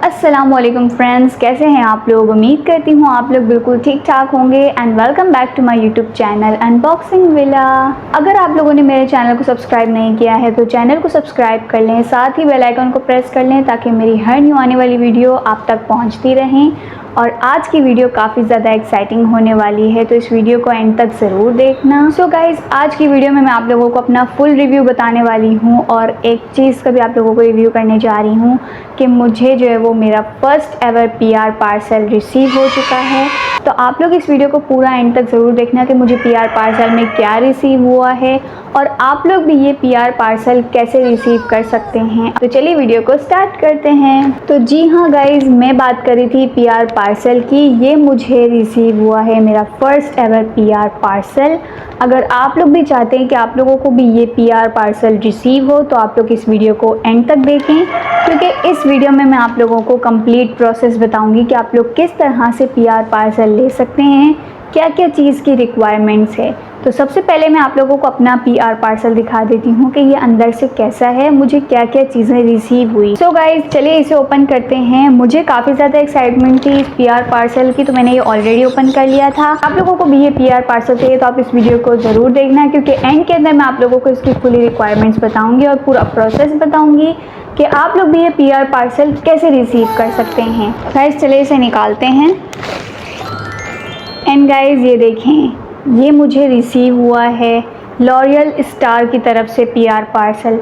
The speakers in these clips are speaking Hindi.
अस्सलामुअलैकुम फ्रेंड्स, कैसे हैं आप लोग। उम्मीद करती हूँ आप लोग बिल्कुल ठीक ठाक होंगे and welcome back to my YouTube channel unboxing villa. अगर आप लोगों ने मेरे चैनल को सब्सक्राइब नहीं किया है तो चैनल को सब्सक्राइब कर लें, साथ ही बेल आइकन को प्रेस कर लें ताकि मेरी हर न्यू आने वाली वीडियो आप तक पहुँचती रहें। और आज की वीडियो काफ़ी ज़्यादा एक्साइटिंग होने वाली है, तो इस वीडियो को एंड तक ज़रूर देखना। सो गाइज़, आज की वीडियो में मैं आप लोगों को अपना फुल रिव्यू बताने वाली हूँ और एक चीज़ का भी आप लोगों को रिव्यू करने जा रही हूँ कि मुझे जो है वो मेरा first ever PR parcel receive हो चुका है। तो आप लोग इस वीडियो को पूरा एंड तक ज़रूर देखना कि मुझे PR पार्सल में क्या रिसीव हुआ है और आप लोग भी ये PR पार्सल कैसे रिसीव कर सकते हैं। तो चलिए वीडियो को स्टार्ट करते हैं। तो जी हाँ गाइज़, मैं बात कर रही थी PR पार्सल की। ये मुझे रिसीव हुआ है मेरा फर्स्ट एवर PR पार्सल। अगर आप लोग भी चाहते हैं कि आप लोगों को भी ये PR पार्सल रिसीव हो तो आप लोग इस वीडियो को एंड तक देखें, क्योंकि इस वीडियो में मैं आप लोगों को कंप्लीट प्रोसेस बताऊंगी कि आप लोग किस तरह से PR पार्सल ले सकते हैं, क्या क्या चीज़ की रिक्वायरमेंट्स है। तो सबसे पहले मैं आप लोगों को अपना PR पार्सल दिखा देती हूँ कि ये अंदर से कैसा है, मुझे क्या क्या चीज़ें रिसीव हुई। सो गाइज, चलिए इसे ओपन करते हैं। मुझे काफ़ी ज़्यादा एक्साइटमेंट थी इस PR पार्सल की, तो मैंने ये ऑलरेडी ओपन कर लिया था। आप लोगों को भी ये PR पार्सल चाहिए तो आप इस वीडियो को ज़रूर देखना, क्योंकि एंड के अंदर मैं आप लोगों को इसकी फुली रिक्वायरमेंट्स बताऊँगी और पूरा प्रोसेस बताऊँगी कि आप लोग भी ये PR पार्सल कैसे रिसीव कर सकते हैं। गाइज चलिए इसे निकालते हैं। एंड गाइज ये देखें, ये मुझे रिसीव हुआ है लॉरियल स्टार की तरफ से PR पार्सल।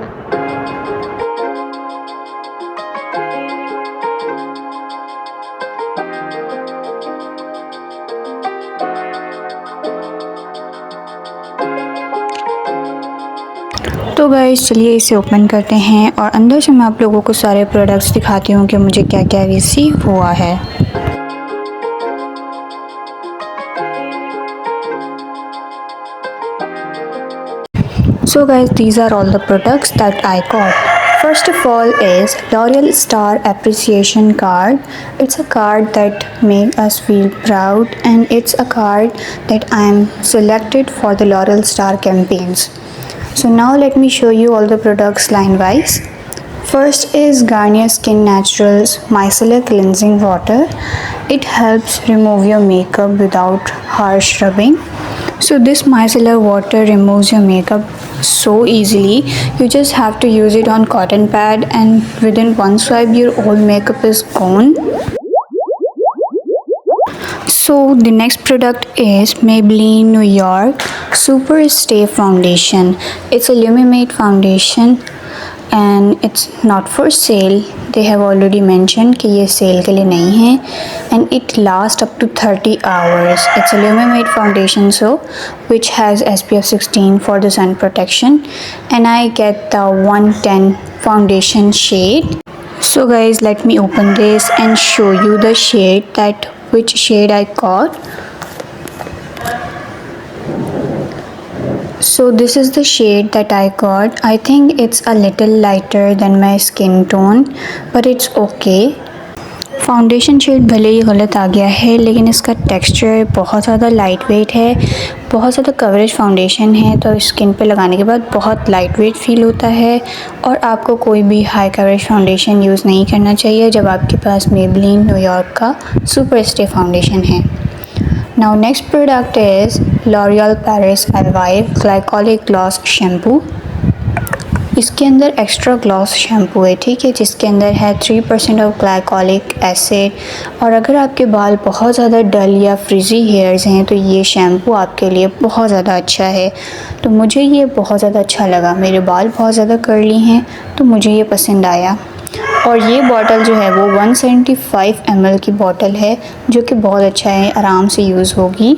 तो गाइस चलिए इसे ओपन करते हैं और अंदर से मैं आप लोगों को सारे प्रोडक्ट्स दिखाती हूँ कि मुझे क्या क्या रिसीव हुआ है। So guys, these are all the products that I got. First of all is L'Oreal Star Appreciation Card. It's a card that makes us feel proud, and it's a card that I am selected for the L'Oreal Star campaigns. So now let me show you all the products line wise. First is Garnier Skin Naturals Micellar Cleansing Water. It helps remove your makeup without harsh rubbing. So this micellar water removes your makeup so easily. You just have to use it on cotton pad and within one swipe your old makeup is gone. So the next product is Maybelline New York Super Stay Foundation. It's a Lumimate foundation and it's not for sale. They have already mentioned कि ये सेल के लिए नहीं है and it lasts up to 30 hours. It's a Lumimate foundation which has SPF 16 for the sun protection, and I get the 110 foundation shade. So guys, let me open this and show you the shade which shade I got. So this is the shade that I got. I think it's a little lighter than my skin tone, but it's okay. Foundation shade भले ही गलत आ गया है, लेकिन इसका टेक्सचर बहुत ज़्यादा लाइट वेट है, बहुत ज़्यादा कवरेज फाउंडेशन है, तो स्किन पे लगाने के बाद बहुत लाइट वेट फील होता है। और आपको कोई भी हाई कवरेज फाउंडेशन यूज़ नहीं करना चाहिए जब आपके पास Maybelline न्यू यॉर्क का सुपर स्टे फाउंडेशन है। Now next product is L'Oreal Paris Elvive Glycolic Gloss Shampoo. इसके अंदर एक्स्ट्रा ग्लॉस शैम्पू है, ठीक है, जिसके अंदर है 3% ऑफ ग्लाइकोलिक एसिड। और अगर आपके बाल बहुत ज़्यादा डल या फ्रिजी हेयर्स हैं तो ये शैम्पू आपके लिए बहुत ज़्यादा अच्छा है। तो मुझे ये बहुत ज़्यादा अच्छा लगा, मेरे बाल बहुत ज़्यादा कर्ली हैं तो मुझे ये पसंद आया। और ये बॉटल जो है वो 175 ml की बॉटल है, जो कि बहुत अच्छा है, आराम से यूज़ होगी।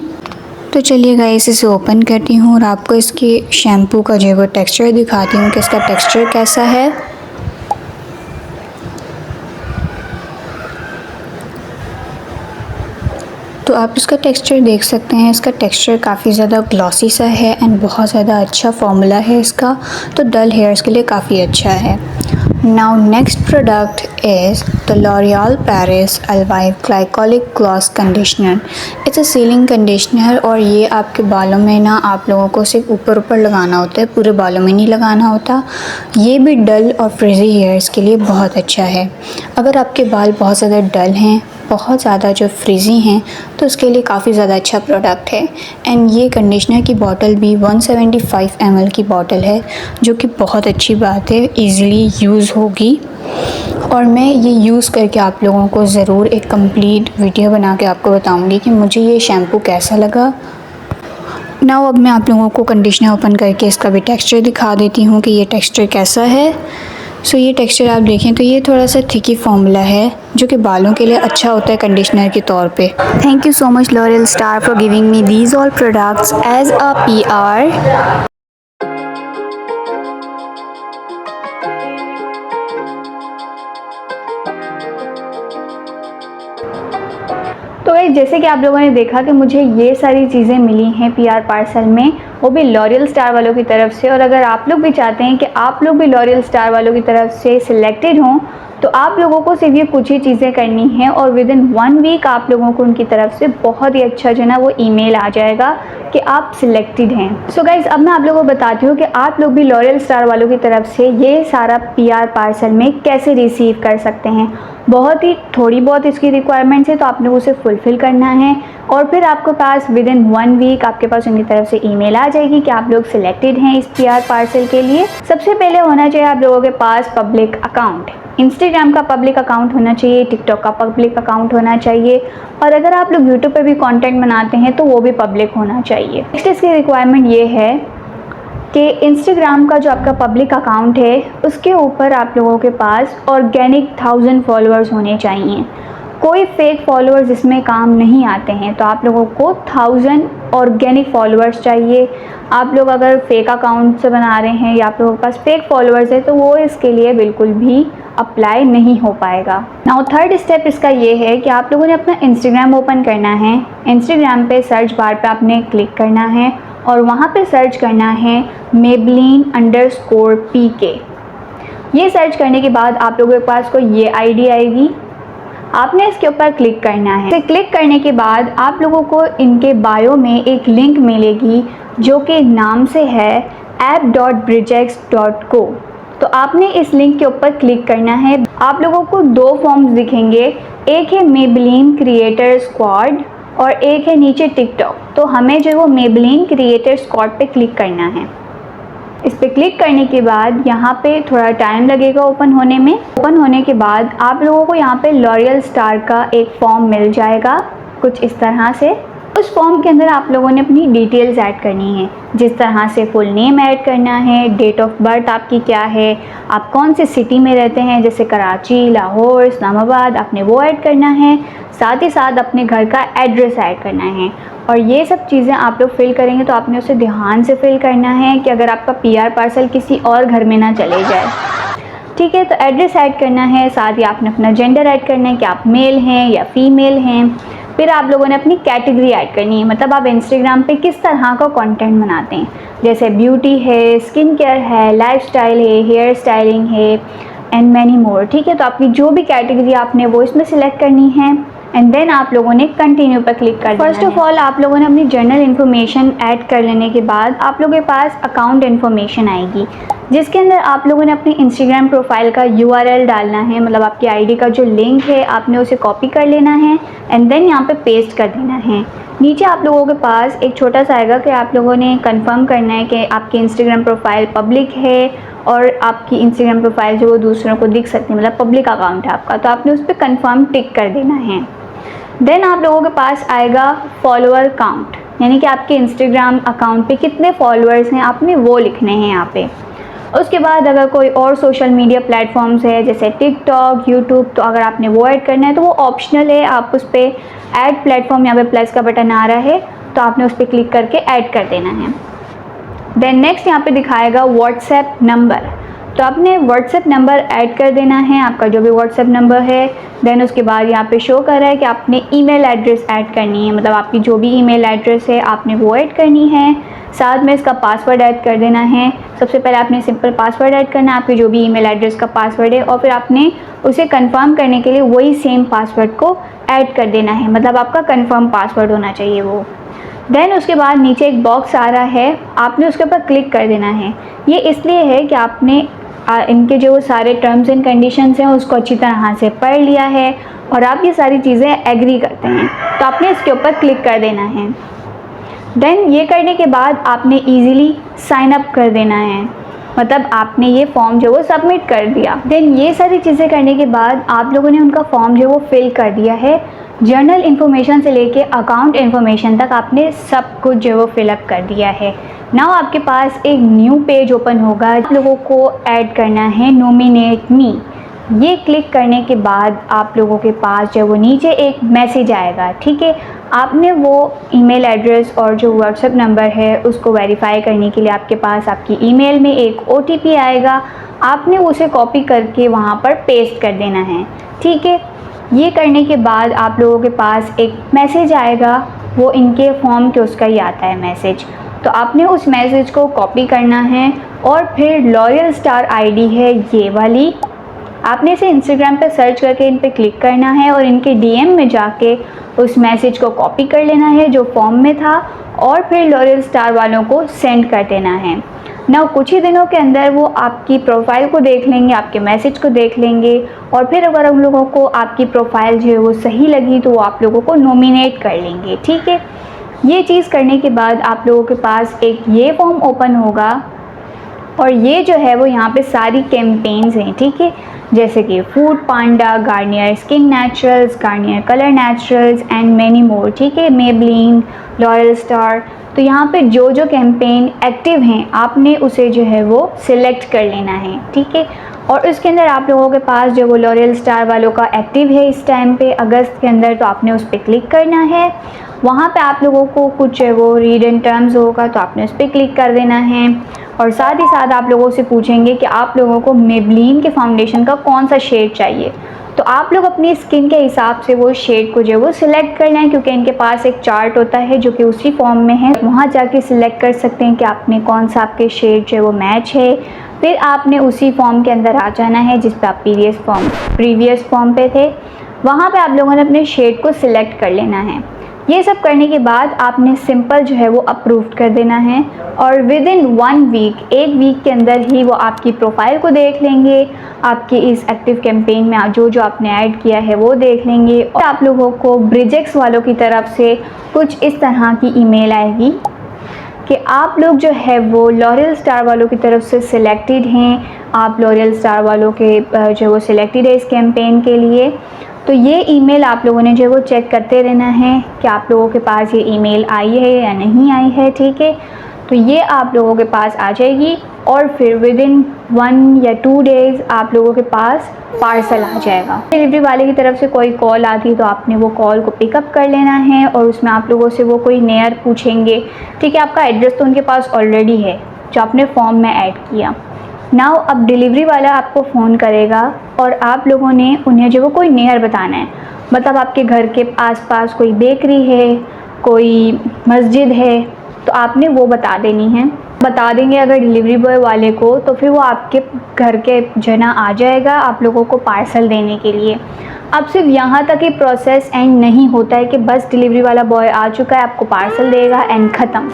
तो चलिए गाइस, इसे ओपन करती हूँ और आपको इसके शैम्पू का जो है वो टेक्सचर दिखाती हूँ कि इसका टेक्सचर कैसा है। तो आप इसका टेक्सचर देख सकते हैं, इसका टेक्सचर काफ़ी ज़्यादा ग्लॉसी सा है एंड बहुत ज़्यादा अच्छा फॉर्मूला है इसका, तो डल हेयर्स के लिए काफ़ी अच्छा है। Now next product is the L'Oreal Paris Elvive Glycolic Gloss Conditioner. It's a ceiling conditioner और ये आपके बालों में ना आप लोगों को सिर्फ ऊपर ऊपर लगाना होता है, पूरे बालों में नहीं लगाना होता। ये भी डल और फ्रिजी हेयर्स के लिए बहुत अच्छा है। अगर आपके बाल बहुत ज़्यादा डल हैं, बहुत ज़्यादा जो फ्रिजी हैं, तो उसके लिए काफ़ी ज़्यादा अच्छा प्रोडक्ट है। एंड ये कंडीशनर की बॉटल भी 175 ml की बॉटल है, जो कि बहुत अच्छी बात है, ईज़िली यूज़ होगी। और मैं ये यूज़ करके आप लोगों को ज़रूर एक कंप्लीट वीडियो बना के आपको बताऊंगी कि मुझे ये शैम्पू कैसा लगा। नाउ अब मैं आप लोगों को कंडीशनर ओपन करके इसका भी टेक्सचर दिखा देती हूँ कि ये टेक्सचर कैसा है। सो ये टेक्सचर आप देखें तो ये थोड़ा सा थिकी फॉर्मूला है, जो कि बालों के लिए अच्छा होता है कंडीशनर के तौर पे। Thank you so much L'Oreal star for giving me these all products as a PR। तो गाइस जैसे कि आप लोगों ने देखा कि मुझे ये सारी चीज़ें मिली हैं PR पार्सल में, वो भी लॉरियल स्टार वालों की तरफ से। और अगर आप लोग भी चाहते हैं कि आप लोग भी लॉरियल स्टार वालों की तरफ से सिलेक्टेड हों, तो आप लोगों को सिर्फ ये कुछ ही चीज़ें करनी हैं और विदिन 1 वीक आप लोगों को उनकी तरफ से बहुत ही अच्छा जो है ना वो ईमेल आ जाएगा कि आप सिलेक्टेड हैं। सो गाइज़ अब मैं आप लोगों को बताती हूँ कि आप लोग भी लॉरियल स्टार वालों की तरफ से ये सारा PR पार्सल में कैसे रिसीव कर सकते हैं। बहुत ही थोड़ी बहुत इसकी रिक्वायरमेंट्स है, तो आपने उसे फुलफ़िल करना है और फिर आपके पास विदिन 1 वीक आपके पास उनकी तरफ से ईमेल आ जाएगी कि आप लोग सिलेक्टेड हैं इस PR पार्सल के लिए। सबसे पहले होना चाहिए आप लोगों के पास पब्लिक अकाउंट। इंस्टाग्राम का पब्लिक अकाउंट होना चाहिए, टिकटॉक का पब्लिक अकाउंट होना चाहिए, और अगर आप लोग यूट्यूब पे भी कंटेंट बनाते हैं तो वो भी पब्लिक होना चाहिए। नेक्स्ट इसकी रिक्वायरमेंट ये है कि इंस्टाग्राम का जो आपका पब्लिक अकाउंट है उसके ऊपर आप लोगों के पास ऑर्गेनिक 1000 फॉलोअर्स होने चाहिए। कोई फेक फॉलोअर्स इसमें काम नहीं आते हैं, तो आप लोगों को 1000 ऑर्गेनिक फॉलोअर्स चाहिए। आप लोग अगर फेक अकाउंट से बना रहे हैं या आप लोगों के पास फेक फॉलोअर्स है तो वो इसके लिए बिल्कुल भी अप्लाई नहीं हो पाएगा। नाउ थर्ड स्टेप इसका ये है कि आप लोगों ने अपना इंस्टाग्राम ओपन करना है। इंस्टाग्राम पे सर्च बार पे आपने क्लिक करना है और वहाँ पे सर्च करना है Maybelline_PK। ये सर्च करने के बाद आप लोगों के पास कोई ये ID आएगी, आपने इसके ऊपर क्लिक करना है। क्लिक करने के बाद आप लोगों को इनके बायो में एक लिंक मिलेगी जो कि नाम से है app.bridgex.co। तो आपने इस लिंक के ऊपर क्लिक करना है। आप लोगों को 2 फॉर्म्स दिखेंगे, एक है Maybelline क्रिएटर स्क्वाड और एक है नीचे टिकटॉक। तो हमें जो वो Maybelline क्रिएटर स्क्वाड पे क्लिक करना है। इस पर क्लिक करने के बाद यहाँ पे थोड़ा टाइम लगेगा ओपन होने में। ओपन होने के बाद आप लोगों को यहाँ पे लॉरियल स्टार का एक फॉर्म मिल जाएगा कुछ इस तरह से। उस फॉर्म के अंदर आप लोगों ने अपनी डिटेल्स ऐड करनी है, जिस तरह से फुल नेम ऐड करना है, डेट ऑफ बर्थ आपकी क्या है, आप कौन से सिटी में रहते हैं, जैसे कराची, लाहौर, इस्लामाबाद, आपने वो ऐड करना है। साथ ही साथ अपने घर का एड्रेस ऐड करना है। और ये सब चीज़ें आप लोग फिल करेंगे तो आपने उसे ध्यान से फिल करना है कि अगर आपका PR पार्सल किसी और घर में ना चले जाए। ठीक है, तो एड्रेस ऐड करना है, साथ ही आपने अपना जेंडर ऐड करना है कि आप मेल हैं या फीमेल हैं। फिर आप लोगों ने अपनी कैटेगरी ऐड करनी है, मतलब आप इंस्टाग्राम पे किस तरह का कंटेंट बनाते हैं, जैसे ब्यूटी है, स्किन केयर है, लाइफस्टाइल है, हेयर स्टाइलिंग है एंड मैनी मोर। ठीक है, तो आपकी जो भी कैटेगरी आपने वो इसमें सिलेक्ट करनी है एंड देन आप लोगों ने कंटिन्यू पर क्लिक कर देना है। फर्स्ट ऑफ ऑल आप लोगों ने अपनी जनरल इन्फॉर्मेशन ऐड कर लेने के बाद आप लोगों के पास अकाउंट इन्फॉर्मेशन आएगी, जिसके अंदर आप लोगों ने अपनी इंस्टाग्राम प्रोफाइल का URL डालना है, मतलब आपकी ID का जो लिंक है आपने उसे कॉपी कर लेना है एंड देन यहाँ पे पेस्ट कर देना है। नीचे आप लोगों के पास एक छोटा सा आएगा कि आप लोगों ने कंफर्म करना है कि आपकी इंस्टाग्राम प्रोफाइल पब्लिक है और आपकी इंस्टाग्राम प्रोफाइल जो वो दूसरों को दिख सकती है, मतलब पब्लिक अकाउंट है आपका, तो आपने उस पर कंफर्म टिक कर देना है। देन आप लोगों के पास आएगा फॉलोअर काउंट, यानी कि आपके इंस्टाग्राम अकाउंट पे कितने फॉलोअर्स हैं आपने वो लिखने हैं यहाँ पे। उसके बाद अगर कोई और सोशल मीडिया प्लेटफॉर्म्स है जैसे टिकटॉक, यूट्यूब, तो अगर आपने वो ऐड करना है तो वो ऑप्शनल है, आप उस पर ऐड प्लेटफॉर्म, यहाँ पे प्लस का बटन आ रहा है तो आपने उस पर क्लिक करके ऐड कर देना है। देन नेक्स्ट यहाँ पे दिखाएगा व्हाट्सएप नंबर, तो आपने व्हाट्सएप नंबर ऐड कर देना है, आपका जो भी व्हाट्सएप नंबर है। देन उसके बाद यहाँ पे शो कर रहा है कि आपने ईमेल एड्रेस ऐड करनी है, मतलब आपकी जो भी ईमेल एड्रेस है आपने वो ऐड करनी है। साथ में इसका पासवर्ड ऐड कर देना है। सबसे पहले आपने सिंपल पासवर्ड ऐड करना है, आपके जो भी ईमेल एड्रेस का पासवर्ड है, और फिर आपने उसे कंफर्म करने के लिए वही सेम पासवर्ड को ऐड कर देना है, मतलब आपका कंफर्म पासवर्ड होना चाहिए वो। देन उसके बाद नीचे एक बॉक्स आ रहा है, आपने उसके ऊपर क्लिक कर देना है। ये इसलिए है कि आपने इनके जो सारे टर्म्स एंड कंडीशंस हैं उसको अच्छी तरह से पढ़ लिया है और आप ये सारी चीज़ें एग्री करते हैं, तो आपने इसके ऊपर क्लिक कर देना है। देन ये करने के बाद आपने ईज़िली साइन अप कर देना है, मतलब आपने ये फॉर्म जो वो सबमिट कर दिया। देन ये सारी चीज़ें करने के बाद आप लोगों ने उनका फॉर्म जो वो फिल कर दिया है। जर्नल इन्फॉर्मेशन से लेके अकाउंट इन्फॉर्मेशन तक आपने सब कुछ जो वो फिलअप कर दिया है। नाउ आपके पास एक न्यू पेज ओपन होगा, आप लोगों को ऐड करना है नॉमिनेट मी। ये क्लिक करने के बाद आप लोगों के पास जो वो नीचे एक मैसेज आएगा, ठीक है। आपने वो ईमेल एड्रेस और जो व्हाट्सएप नंबर है उसको वेरीफाई करने के लिए आपके पास आपकी ईमेल में एक OTP आएगा, आपने उसे कॉपी करके वहाँ पर पेस्ट कर देना है, ठीक है। ये करने के बाद आप लोगों के पास एक मैसेज आएगा, वो इनके फॉर्म के उसका ही आता है मैसेज, तो आपने उस मैसेज को कॉपी करना है और फिर लॉयल स्टार ID है ये वाली, आपने इसे इंस्टाग्राम पे सर्च करके इन पे क्लिक करना है और इनके DM में जाके उस मैसेज को कॉपी कर लेना है जो फॉर्म में था और फिर लॉयल स्टार वालों को सेंड कर देना है। ना कुछ ही दिनों के अंदर वो आपकी प्रोफाइल को देख लेंगे, आपके मैसेज को देख लेंगे और फिर अगर उन लोगों को आपकी प्रोफाइल जो है वो सही लगी तो वो आप लोगों को नॉमिनेट कर लेंगे, ठीक है। ये चीज़ करने के बाद आप लोगों के पास एक ये फॉर्म ओपन होगा और ये जो है वो यहाँ पे सारी कैंपेन्स हैं, ठीक है, जैसे कि food Panda, Garnier skin naturals, Garnier colour naturals and many more, ठीक है, मेबलिन, लॉयल स्टार। तो यहाँ पे जो जो कैंपेन एक्टिव हैं आपने उसे जो है वो सिलेक्ट कर लेना है, ठीक है। और उसके अंदर आप लोगों के पास जो वो लॉयल स्टार वालों का एक्टिव है इस टाइम पे अगस्त के अंदर, तो आपने उस पर क्लिक करना है। वहाँ पे आप लोगों को कुछ वो रीड एंड टर्म्स होगा तो आपने उस पर क्लिक कर देना है और साथ ही साथ आप लोगों से पूछेंगे कि आप लोगों को मेबलिन के फाउंडेशन का कौन सा शेड चाहिए, तो आप लोग अपनी स्किन के हिसाब से वो शेड को जो है वो सिलेक्ट करना है, क्योंकि इनके पास एक चार्ट होता है जो कि उसी फॉर्म में है, वहाँ जाके सिलेक्ट कर सकते हैं कि आपने कौन सा आपके शेड जो है वो मैच है। फिर आपने उसी फॉर्म के अंदर आ जाना है जिस पर आप प्रीवियस फॉर्म पे थे, वहाँ पे आप लोगों ने अपने शेड को सिलेक्ट कर लेना है। ये सब करने के बाद आपने सिंपल जो है वो अप्रूव्ड कर देना है और विद इन 1 वीक, 1 वीक के अंदर ही वो आपकी प्रोफाइल को देख लेंगे, आपके इस एक्टिव कैंपेन में जो जो आपने ऐड किया है वो देख लेंगे और आप लोगों को ब्रिजेक्स वालों की तरफ से कुछ इस तरह की ईमेल आएगी कि आप लोग जो है वो लॉयल स्टार वालों की तरफ से सिलेक्टेड हैं, आप लॉयल स्टार वालों के जो वो सिलेक्टेड है इस कैंपेन के लिए। तो ये ईमेल आप लोगों ने जो वो चेक करते रहना है कि आप लोगों के पास ये ईमेल आई है या नहीं आई है, ठीक है। तो ये आप लोगों के पास आ जाएगी और फिर विद इन 1 या 2 डेज़ आप लोगों के पास पार्सल आ जाएगा। डिलीवरी वाले की तरफ से कोई कॉल आती है तो आपने वो कॉल को पिकअप कर लेना है और उसमें आप लोगों से वो कोई नियर पूछेंगे, ठीक है। आपका एड्रेस तो उनके पास ऑलरेडी है जो आपने फॉर्म में ऐड किया। नाउ अब डिलीवरी वाला आपको फ़ोन करेगा और आप लोगों ने उन्हें जो वो कोई नियर बताना है, मतलब आपके घर के आसपास कोई बेकरी है, कोई मस्जिद है, तो आपने वो बता देनी है। बता देंगे अगर डिलीवरी बॉय वाले को तो फिर वो आपके घर के जना आ जाएगा आप लोगों को पार्सल देने के लिए। अब सिर्फ यहाँ तक ही प्रोसेस एंड नहीं होता है कि बस डिलीवरी वाला बॉय आ चुका है आपको पार्सल देगा एंड ख़त्म,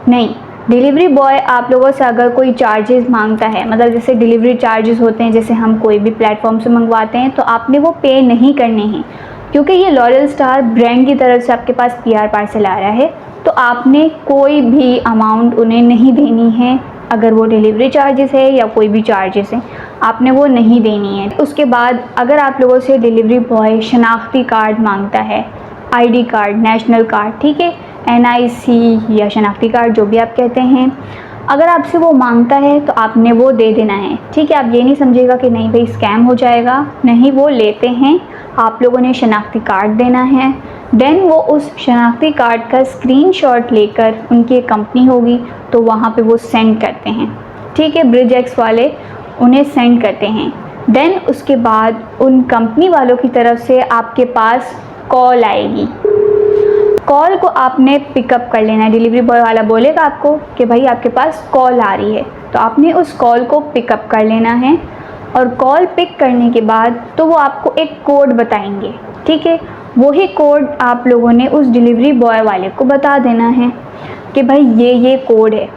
नहीं। डिलीवरी बॉय आप लोगों से अगर कोई चार्जेस मांगता है, मतलब जैसे डिलीवरी चार्जेस होते हैं, जैसे हम कोई भी प्लेटफॉर्म से मंगवाते हैं तो आपने वो पे नहीं करने हैं, क्योंकि ये लॉयल स्टार ब्रांड की तरफ से आपके पास PR पार्सल आ रहा है, तो आपने कोई भी अमाउंट उन्हें नहीं देनी है। अगर वो डिलीवरी चार्जेस है या कोई भी चार्जेस है आपने वो नहीं देनी है। उसके बाद अगर आप लोगों से डिलीवरी बॉय शनाख्ती कार्ड मांगता है, ID कार्ड, नेशनल कार्ड, ठीक है, NIC या शनाख्ती कार्ड जो भी आप कहते हैं, अगर आपसे वो मांगता है तो आपने वो दे देना है, ठीक है। आप ये नहीं समझिएगा कि नहीं भाई स्कैम हो जाएगा, नहीं, वो लेते हैं, आप लोगों ने शनाख्ती कार्ड देना है। देन वो उस शनाख्ती कार्ड का स्क्रीनशॉट लेकर, उनकी एक कंपनी होगी तो वहाँ पे वो सेंड करते हैं, ठीक है, ब्रिजेक्स वाले उन्हें सेंड करते हैं। देन उसके बाद उन कंपनी वालों की तरफ से आपके पास कॉल आएगी। कॉल को आपने पिकअप कर लेना है। डिलीवरी बॉय वाला बोलेगा आपको कि भाई आपके पास कॉल आ रही है, तो आपने उस कॉल को पिकअप कर लेना है। और कॉल पिक करने के बाद तो वो आपको एक कोड बताएंगे, ठीक है। वही कोड आप लोगों ने उस डिलीवरी बॉय वाले को बता देना है कि भाई ये कोड है,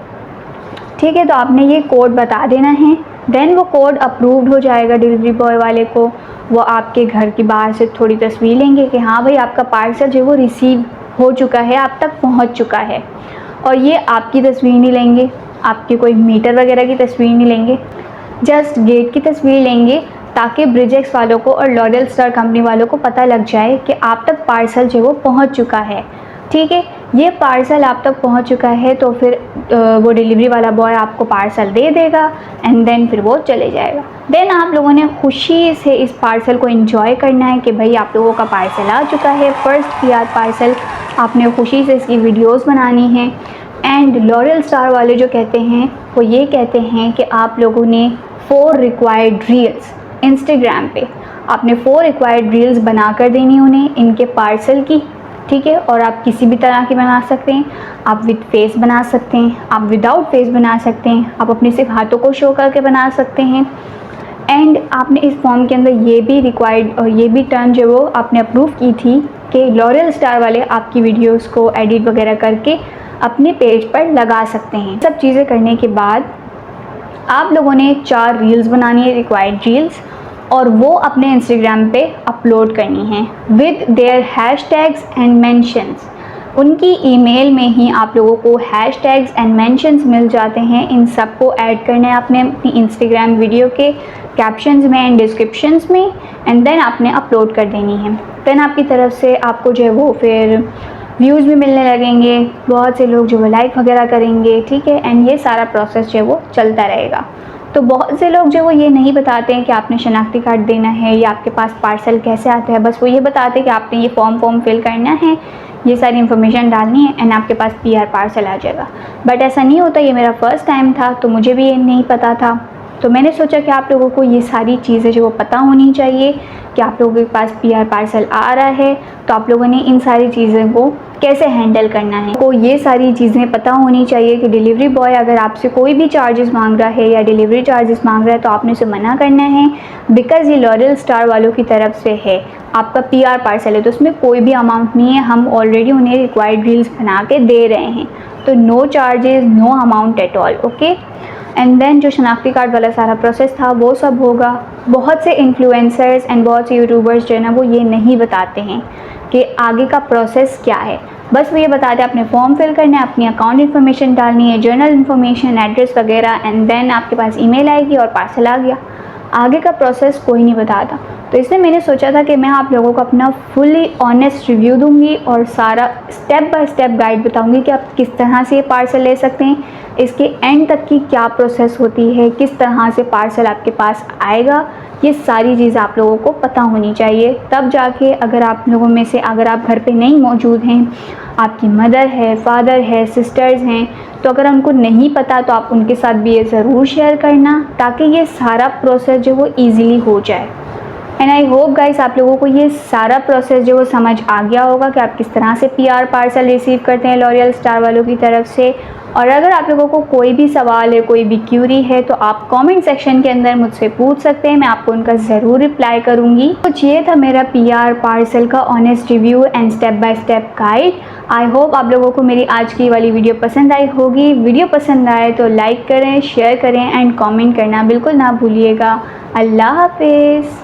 ठीक है। तो आपने ये कोड बता देना है। देन वो कोड अप्रूव्ड हो जाएगा डिलीवरी बॉय वाले को। वो आपके घर के बाहर से थोड़ी तस्वीर लेंगे कि हाँ भाई आपका पार्सल जो है वो रिसीव हो चुका है, आप तक पहुंच चुका है। और ये आपकी तस्वीर नहीं लेंगे, आपके कोई मीटर वगैरह की तस्वीर नहीं लेंगे, जस्ट गेट की तस्वीर लेंगे, ताकि ब्रिजेक्स वालों को और लॉरियल स्टार कंपनी वालों को पता लग जाए कि आप तक पार्सल जो है वो पहुँच चुका है, ठीक है। ये पार्सल आप तक पहुंच चुका है तो फिर वो डिलीवरी वाला बॉय आपको पार्सल दे देगा एंड देन फिर वो चले जाएगा। देन आप लोगों ने खुशी से इस पार्सल को एंजॉय करना है कि भाई आप लोगों का पार्सल आ चुका है, फर्स्ट पीआर पार्सल। आपने खुशी से इसकी वीडियोस बनानी है। एंड लॉरियल स्टार वाले जो कहते हैं वो ये कहते हैं कि आप लोगों ने 4 रिक्वायर्ड रील्स इंस्टाग्राम पे आपने 4 रिक्वायर्ड रील्स बना कर देनी उन्हें इनके पार्सल की, ठीक है। और आप किसी भी तरह की बना सकते हैं, आप विद फेस बना सकते हैं, आप विदाउट फेस बना सकते हैं, आप अपने सिर्फ हाथों को शो करके बना सकते हैं। एंड आपने इस फॉर्म के अंदर ये भी रिक्वायर्ड और ये भी टर्म जो वो आपने अप्रूव की थी कि लॉरियल स्टार वाले आपकी वीडियोस को एडिट वगैरह करके अपने पेज पर लगा सकते हैं। सब चीज़ें करने के बाद आप लोगों ने 4 रील्स बनानी है, रिक्वायर्ड रील्स, और वो अपने इंस्टाग्राम पे अपलोड करनी है with their hashtags and mentions. उनकी ईमेल में ही आप लोगों को हैशटैग्स एंड मेंशंस मिल जाते हैं। इन सब को ऐड करना है आपने अपनी इंस्टाग्राम वीडियो के कैप्शंस में एंड डिस्क्रिप्शंस में, एंड देन आपने अपलोड कर देनी है। देन आपकी तरफ से आपको जो है वो फिर व्यूज़ भी मिलने लगेंगे, बहुत से लोग जो वो लाइक वगैरह करेंगे, ठीक है। एंड ये सारा प्रोसेस जो है वो चलता रहेगा। तो बहुत से लोग जो वो ये नहीं बताते हैं कि आपने शनाख्ती कार्ड देना है या आपके पास पार्सल कैसे आता है, बस वो ये बताते हैं कि आपने ये फॉर्म फिल करना है, ये सारी इन्फॉर्मेशन डालनी है एंड आपके पास पीआर पार्सल आ जाएगा। बट ऐसा नहीं होता। ये मेरा फर्स्ट टाइम था तो मुझे भी ये नहीं पता था, तो मैंने सोचा कि आप लोगों को ये सारी चीज़ें जो वो पता होनी चाहिए कि आप लोगों के पास पीआर पार्सल आ रहा है, तो आप लोगों ने इन सारी चीज़ों को कैसे हैंडल करना है। तो ये सारी चीज़ें पता होनी चाहिए कि डिलीवरी बॉय अगर आपसे कोई भी चार्जेस मांग रहा है या डिलीवरी चार्जेस मांग रहा है तो आपने उसे मना करना है, बिकॉज़ ये लॉरियल स्टार वालों की तरफ से है, आपका पीआर पार्सल है, तो उसमें कोई भी अमाउंट नहीं है। हम ऑलरेडी उन्हें रिक्वायर्ड रील्स बना के दे रहे हैं, तो no charges, no amount at all, okay. And then जो शनाख्ती कार्ड वाला सारा प्रोसेस था वो सब होगा। बहुत से इन्फ्लुएंसर्स एंड बहुत से यूट्यूबर्स जो है ना वो ये नहीं बताते हैं कि आगे का प्रोसेस क्या है। बस वो ये बताते हैं आपने फॉर्म फिल करना है, अपनी अकाउंट इन्फॉर्मेशन डालनी है, जर्नल इन्फॉर्मेशन, एड्रेस वगैरह, एंड देन आपके पास ईमेल आएगी और पार्सल आ गया। आगे का प्रोसेस कोई नहीं बताता। तो इसलिए मैंने सोचा था कि मैं आप लोगों को अपना फुली ऑनेस्ट रिव्यू दूंगी और सारा स्टेप बाय स्टेप गाइड बताऊंगी कि आप किस तरह से ये पार्सल ले सकते हैं, इसके एंड तक की क्या प्रोसेस होती है, किस तरह से पार्सल आपके पास आएगा। ये सारी चीज़ आप लोगों को पता होनी चाहिए, तब जाके अगर आप लोगों में से अगर आप घर पे नहीं मौजूद हैं, आपकी मदर है, फादर है, सिस्टर्स हैं, तो अगर उनको नहीं पता तो आप उनके साथ भी ये ज़रूर शेयर करना, ताकि ये सारा प्रोसेस जो वो ईज़िली हो जाए। एंड आई होप गाइस आप लोगों को ये सारा प्रोसेस जो वो समझ आ गया होगा कि आप किस तरह से पीआर पार्सल रिसीव करते हैं लॉरियल स्टार वालों की तरफ से। और अगर आप लोगों को कोई भी सवाल है, कोई भी क्यूरी है, तो आप कमेंट सेक्शन के अंदर मुझसे पूछ सकते हैं, मैं आपको उनका ज़रूर रिप्लाई करूँगी। कुछ ये था मेरा पीआर पार्सल का honest review and step by step guide. I hope आप लोगों को मेरी आज की वाली वीडियो पसंद आई होगी। वीडियो पसंद आए तो लाइक करें, शेयर करें एंड कमेंट करना बिल्कुल ना भूलिएगा। अल्लाह हाफिज़।